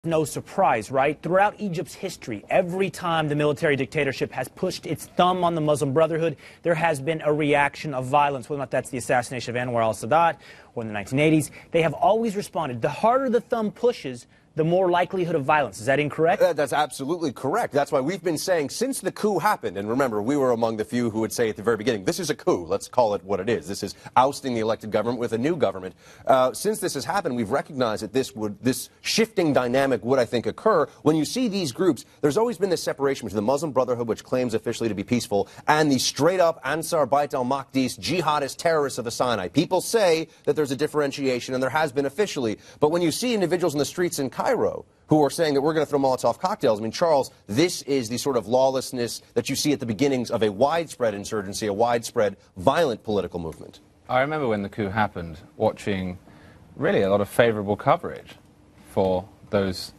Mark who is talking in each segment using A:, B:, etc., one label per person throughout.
A: No surprise, right? Throughout Egypt's history, every time the military dictatorship has pushed its thumb on the Muslim Brotherhood, there has been a reaction of violence, whether or not that's the assassination of Anwar al-Sadat or in the 1980s. They have always responded. The harder the thumb pushes, the more likelihood of violence. Is that incorrect?
B: That's absolutely correct. That's why we've been saying since the coup happened, and remember, we were among the few who would say at the very beginning, this is a coup. Let's call it what it is. This is ousting the elected government with a new government. Since this has happened, we've recognized that this shifting dynamic would, I think, occur. When you see these groups, there's always been this separation between the Muslim Brotherhood, which claims officially to be peaceful, and the straight-up Ansar Bayt al-Maqdis jihadist terrorists of the Sinai. People say that there's a differentiation, and there has been officially. But when you see individuals in the streets in Cairo who are saying that we're going to throw Molotov cocktails, I mean, Charles, this is the sort of lawlessness that you see at the beginnings of a widespread insurgency, a widespread violent political movement.
C: I remember when the coup happened, watching really a lot of favorable coverage for those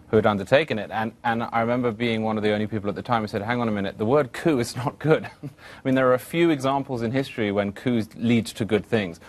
C: who had undertaken it. And I remember being one of the only people at the time who said, hang on a minute, the word coup is not good. I mean, there are a few examples in history when coups lead to good things.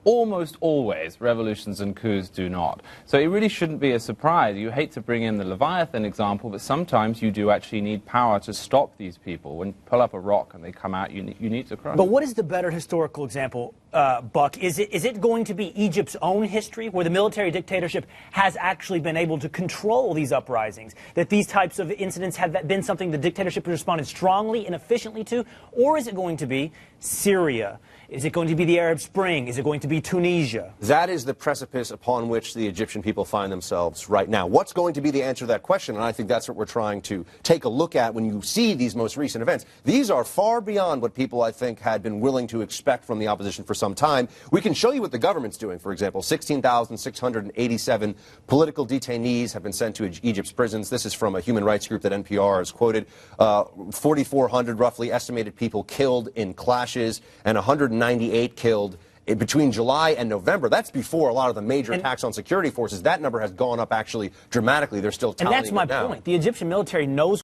C: Almost always, revolutions and coups do not. So it really shouldn't be a surprise. You hate to bring in the Leviathan example, but sometimes you do actually need power to stop these people. When you pull up a rock and they come out, you need to crush them.
A: But what is the better historical example, Buck? Is it going to be Egypt's own history, where the military dictatorship has actually been able to control these uprisings, that these types of incidents have been something the dictatorship has responded strongly and efficiently to? Or is it going to be Syria? Is it going to be the Arab Spring? Is it going to be Tunisia?
B: That is the precipice upon which the Egyptian people find themselves right now. What's going to be the answer to that question? And I think that's what we're trying to take a look at when you see these most recent events. These are far beyond what people, I think, had been willing to expect from the opposition for some time. We can show you what the government's doing, for example. 16,687 political detainees have been sent to Egypt's prisons. This is from a human rights group that NPR has quoted. 4,400 roughly estimated people killed in clashes, and 198 killed between July and November. That's before a lot of the major attacks on security forces. That number has gone up actually dramatically. They're still tallying it down.
A: And that's my point. The Egyptian military knows